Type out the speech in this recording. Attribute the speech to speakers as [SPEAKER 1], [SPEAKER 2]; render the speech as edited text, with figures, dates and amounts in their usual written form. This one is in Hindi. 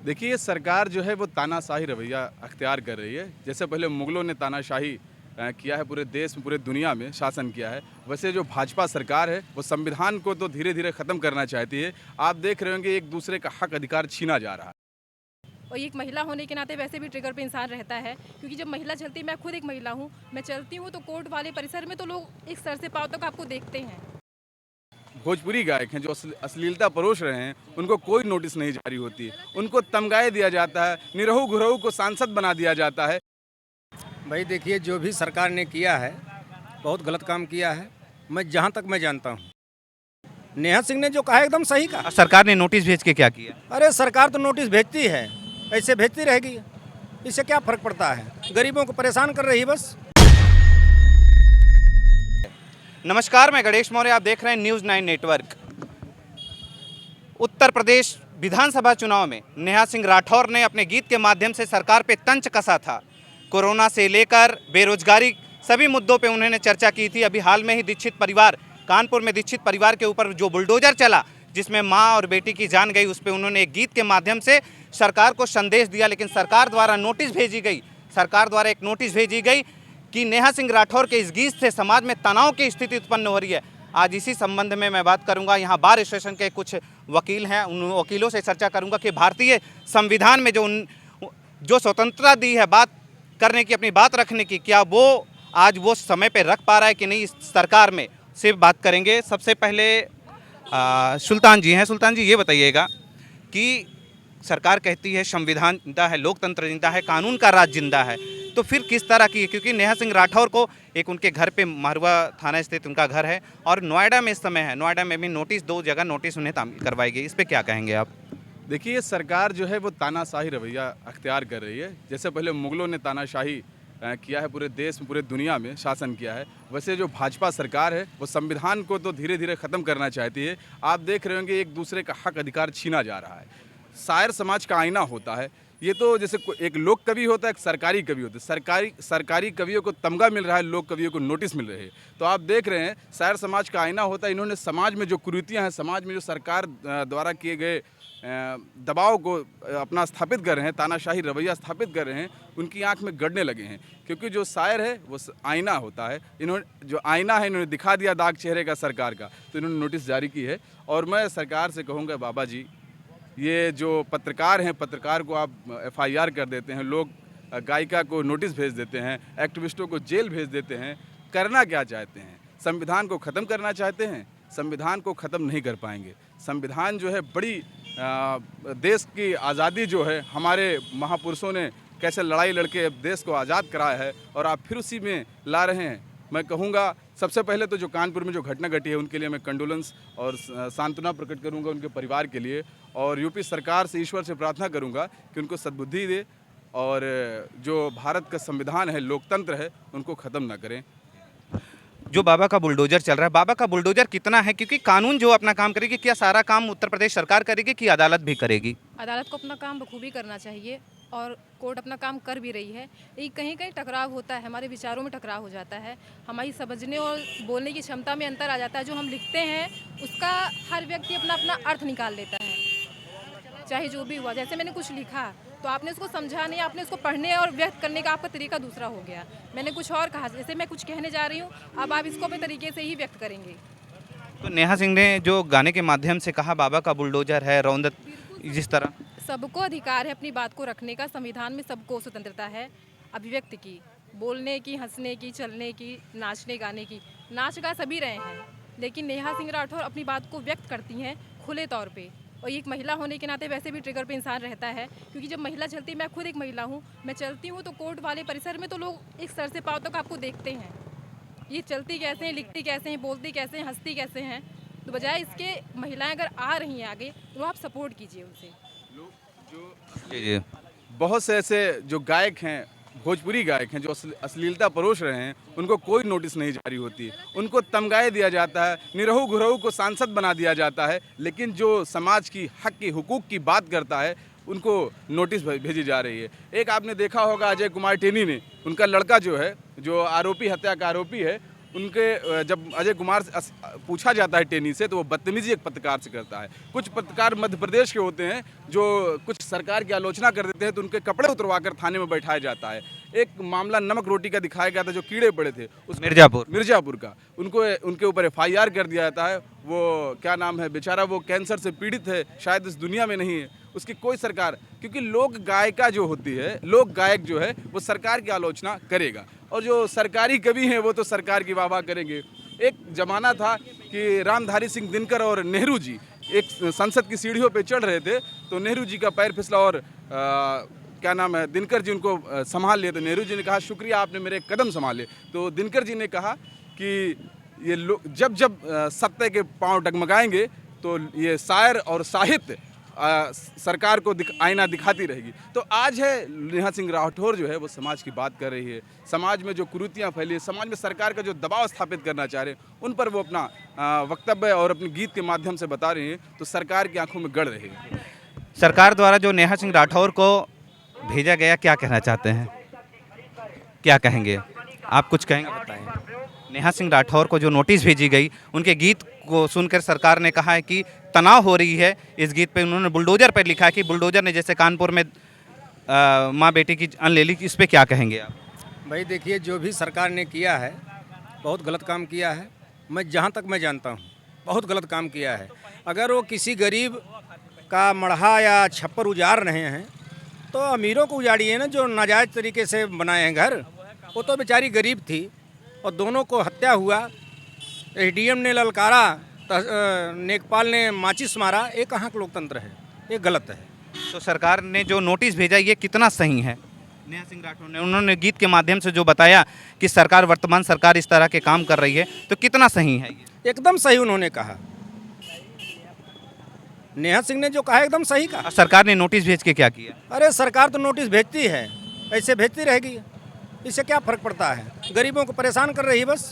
[SPEAKER 1] देखिए, ये सरकार जो है वो तानाशाही रवैया अख्तियार कर रही है। जैसे पहले मुग़लों ने तानाशाही किया है पूरे देश में, पूरे दुनिया में शासन किया है, वैसे जो भाजपा सरकार है वो संविधान को तो धीरे-धीरे ख़त्म करना चाहती है। आप देख रहे होंगे एक दूसरे का हक अधिकार छीना जा रहा है।
[SPEAKER 2] और एक महिला होने के नाते वैसे भी ट्रिगर पे इंसान रहता है, क्योंकि जब महिला चलती है, मैं खुद एक महिला हूँ, मैं चलती हूँ तो कोर्ट वाले परिसर में तो लोग एक सर से पाँव तक आपको देखते हैं।
[SPEAKER 1] भोजपुरी गायक हैं जो अश्लीलता परोस रहे हैं, उनको कोई नोटिस नहीं जारी होती। उनको तमगाए दिया जाता है, निरहु-गुरहु को सांसद बना दिया जाता है।
[SPEAKER 3] भाई देखिए, जो भी सरकार ने किया है बहुत गलत काम किया है। मैं जहाँ तक मैं जानता हूँ, नेहा सिंह ने जो कहा एकदम सही कहा।
[SPEAKER 4] सरकार ने नोटिस भेज के क्या किया?
[SPEAKER 3] अरे सरकार तो नोटिस भेजती है, ऐसे भेजती रहेगी, इससे क्या फर्क पड़ता है? गरीबों को परेशान कर रही है बस।
[SPEAKER 4] नमस्कार, मैं गणेश मौर्य, आप देख रहे हैं न्यूज़ 9 नेटवर्क। उत्तर प्रदेश विधानसभा चुनाव में नेहा सिंह राठौर ने अपने गीत के माध्यम से सरकार पे तंज कसा था। कोरोना से लेकर बेरोजगारी सभी मुद्दों पे उन्होंने चर्चा की थी। अभी हाल में ही दीक्षित परिवार, कानपुर में दीक्षित परिवार के ऊपर जो बुलडोजर चला, जिसमें मां और बेटी की जान गई, उस पर उन्होंने एक गीत के माध्यम से सरकार को संदेश दिया। लेकिन सरकार द्वारा नोटिस भेजी गई, सरकार द्वारा एक नोटिस भेजी गई कि नेहा सिंह राठौर के इस गीत से समाज में तनाव की स्थिति उत्पन्न हो रही है। आज इसी संबंध में मैं बात करूंगा। यहाँ बार एसोसिएशन के कुछ वकील हैं, उन वकीलों से चर्चा करूंगा कि भारतीय संविधान में जो स्वतंत्रता दी है बात करने की, अपनी बात रखने की, क्या वो आज वो समय पे रख पा रहा है कि नहीं, इस सरकार में से बात करेंगे। सबसे पहले सुल्तान जी हैं। सुल्तान जी, ये बताइएगा कि सरकार कहती है संविधान जिंदा है, लोकतंत्र जिंदा है, कानून का राज जिंदा है, तो फिर किस तरह की, क्योंकि नेहा सिंह राठौर को एक उनके घर पे महुआ थाना स्थित उनका घर है और नोएडा में इस समय है, नोएडा में भी नोटिस, 2 जगह नोटिस उन्हें तामील करवाई गई, इस पर क्या कहेंगे आप?
[SPEAKER 1] देखिए, सरकार जो है वो तानाशाही रवैया अख्तियार कर रही है। जैसे पहले मुग़लों ने तानाशाही किया है पूरे देश में, पूरे दुनिया में शासन किया है, वैसे जो भाजपा सरकार है वो संविधान को तो धीरे-धीरे ख़त्म करना चाहती है। आप देख रहे होंगे एक दूसरे का हक अधिकार छीना जा रहा है। शायर समाज का आईना होता है। ये तो जैसे एक लोक कवि होता है, एक सरकारी कवि होता है। सरकारी कवियों को तमगा मिल रहा है, लोक कवियों को नोटिस मिल रहे हैं। तो आप देख रहे हैं शायर समाज का आईना होता है। इन्होंने समाज में जो कुरीतियाँ हैं, समाज में जो सरकार द्वारा किए गए दबाव को अपना स्थापित कर रहे हैं, तानाशाही रवैया स्थापित कर रहे हैं, उनकी आंख में गड़ने लगे हैं। क्योंकि जो शायर है वो आईना होता है। इन्होंने जो आईना है, इन्होंने दिखा दिया दाग चेहरे का सरकार का, तो इन्होंने नोटिस जारी की है। और मैं सरकार से कहूँगा, बाबा जी, ये जो पत्रकार हैं, पत्रकार को आप FIR कर देते हैं, लोग गायिका को नोटिस भेज देते हैं, एक्टिविस्टों को जेल भेज देते हैं। करना क्या चाहते हैं? संविधान को ख़त्म करना चाहते हैं? संविधान को ख़त्म नहीं कर पाएंगे। संविधान जो है बड़ी देश की आज़ादी जो है, हमारे महापुरुषों ने कैसे लड़ाई लड़के देश को आज़ाद कराया है और आप फिर उसी में ला रहे हैं। मैं कहूँगा सबसे पहले तो जो कानपुर में जो घटना घटी है उनके लिए मैं कंडोलेंस और सांत्वना प्रकट करूँगा उनके परिवार के लिए, और यूपी सरकार से, ईश्वर से प्रार्थना करूँगा कि उनको सद्बुद्धि दे और जो भारत का संविधान है, लोकतंत्र है, उनको ख़त्म ना करें।
[SPEAKER 4] जो बाबा का बुलडोजर चल रहा है, बाबा का बुलडोजर कितना है? क्योंकि कानून जो अपना काम करेगी, क्या सारा काम उत्तर प्रदेश सरकार करेगी कि अदालत भी करेगी?
[SPEAKER 2] अदालत को अपना काम बखूबी करना चाहिए और कोर्ट अपना काम कर भी रही है। लेकिन कहीं कहीं टकराव होता है, हमारे विचारों में टकराव हो जाता है, हमारी समझने और बोलने की क्षमता में अंतर आ जाता है। जो हम लिखते हैं उसका हर व्यक्ति अपना अपना अर्थ निकाल लेता है, चाहे जो भी हुआ। जैसे मैंने कुछ लिखा तो आपने उसको समझा नहीं, आपने उसको पढ़ने और व्यक्त करने का आपका तरीका दूसरा हो गया। मैंने कुछ और कहा, जैसे मैं कुछ कहने जा रही हूँ, अब आप इसको अपने तरीके से ही व्यक्त करेंगे।
[SPEAKER 4] तो नेहा सिंह ने जो गाने के माध्यम से कहा बाबा का बुलडोजर है, रौंदत, जिस तरह
[SPEAKER 2] सबको अधिकार है अपनी बात को रखने का, संविधान में सबको स्वतंत्रता है अभिव्यक्ति की, बोलने की, हंसने की, चलने की, नाचने गाने की। नाच गा सभी रहे हैं, लेकिन नेहा सिंह राठौर अपनी बात को व्यक्त करती हैं खुले तौर पे। और एक महिला होने के नाते वैसे भी ट्रिगर पे इंसान रहता है, क्योंकि जब महिला चलती है, मैं खुद एक महिला हूँ, मैं चलती हूँ तो कोर्ट वाले परिसर में तो लोग एक सर से पाँव तक आपको देखते हैं। ये चलती कैसे हैं, लिखती कैसे हैं, बोलती कैसे हैं, हंसती कैसे हैं। तो बजाय इसके महिलाएं अगर आ रही हैं आगे, तो आप सपोर्ट कीजिए उनसे।
[SPEAKER 1] जो बहुत से ऐसे जो गायक हैं, भोजपुरी गायक हैं जो अश्लीलता परोस रहे हैं, उनको कोई नोटिस नहीं जारी होती। उनको तमगाए दिया जाता है, निरहु-गुरहु को सांसद बना दिया जाता है। लेकिन जो समाज की हक की, हुकूक की बात करता है, उनको नोटिस भेजी जा रही है। एक आपने देखा होगा अजय कुमार टेनी ने, उनका लड़का जो है, जो आरोपी, हत्या का आरोपी है, उनके जब अजय कुमार से पूछा जाता है टेनी से, तो वो बदतमीजी एक पत्रकार से करता है। कुछ पत्रकार मध्य प्रदेश के होते हैं जो कुछ सरकार की आलोचना कर देते हैं तो उनके कपड़े उतरवा कर थाने में बैठाया जाता है। एक मामला नमक रोटी का दिखाया गया था, जो कीड़े पड़े थे उस मिर्जापुर का, उनके ऊपर FIR कर दिया जाता है। वो क्या नाम है बेचारा, वो कैंसर से पीड़ित है, शायद इस दुनिया में नहीं है। उसकी कोई सरकार, क्योंकि लोक गायिका जो होती है, लोक गायक जो है वो सरकार की आलोचना करेगा, और जो सरकारी कवि हैं वो तो सरकार की वाह करेंगे। एक जमाना था कि रामधारी सिंह दिनकर और नेहरू जी एक संसद की सीढ़ियों पे चढ़ रहे थे, तो नेहरू जी का पैर फिसला और क्या नाम है, दिनकर जी उनको संभाल लिए। तो नेहरू जी ने कहा शुक्रिया आपने मेरे कदम संभाले। तो दिनकर जी ने कहा कि ये लोग जब जब सत्य के पांव डगमगाएंगे तो ये शायर और साहित्य सरकार को आईना दिखाती रहेगी। तो आज है नेहा सिंह राठौर जो है वो समाज की बात कर रही है, समाज में जो कुरीतियाँ फैली है, समाज में सरकार का जो दबाव स्थापित करना चाह रहे हैं, उन पर वो अपना वक्तव्य और अपने गीत के माध्यम से बता रहे हैं, तो सरकार की आंखों में गड़ रही है।
[SPEAKER 4] सरकार द्वारा जो नेहा सिंह राठौर को भेजा गया, क्या कहना चाहते हैं, क्या कहेंगे आप? कुछ कहेंगे, बताएं। नेहा सिंह राठौर को जो नोटिस भेजी गई, उनके गीत को सुनकर सरकार ने कहा है कि तनाव हो रही है। इस गीत पे उन्होंने बुलडोजर पर लिखा है कि बुलडोजर ने जैसे कानपुर में माँ बेटी की जान ले ली। इस पे क्या कहेंगे आप?
[SPEAKER 3] भाई देखिए, जो भी सरकार ने किया है बहुत गलत काम किया है। मैं जहाँ तक मैं जानता हूँ बहुत गलत काम किया है। अगर वो किसी गरीब का मढ़ा या छप्पर उजाड़ रहे हैं तो अमीरों को उजाड़िए ना, जो नाजायज़ तरीके से बनाए हैं घर। वो तो बेचारी गरीब थी और दोनों को हत्या हुआ, SDM ने ललकारा, नेकपाल ने माचिस मारा। ये कहाँ का लोकतंत्र है? ये गलत है।
[SPEAKER 4] तो सरकार ने जो नोटिस भेजा ये कितना सही है? नेहा सिंह राठौर ने, उन्होंने गीत के माध्यम से जो बताया कि सरकार, वर्तमान सरकार इस तरह के काम कर रही है, तो कितना सही है ये?
[SPEAKER 3] एकदम सही उन्होंने कहा। नेहा सिंह ने जो कहा एकदम सही कहा।
[SPEAKER 4] सरकार ने नोटिस भेज के क्या किया?
[SPEAKER 3] अरे सरकार तो नोटिस भेजती है, ऐसे भेजती रहेगी, इससे क्या फ़र्क पड़ता है? गरीबों को परेशान कर रही है बस।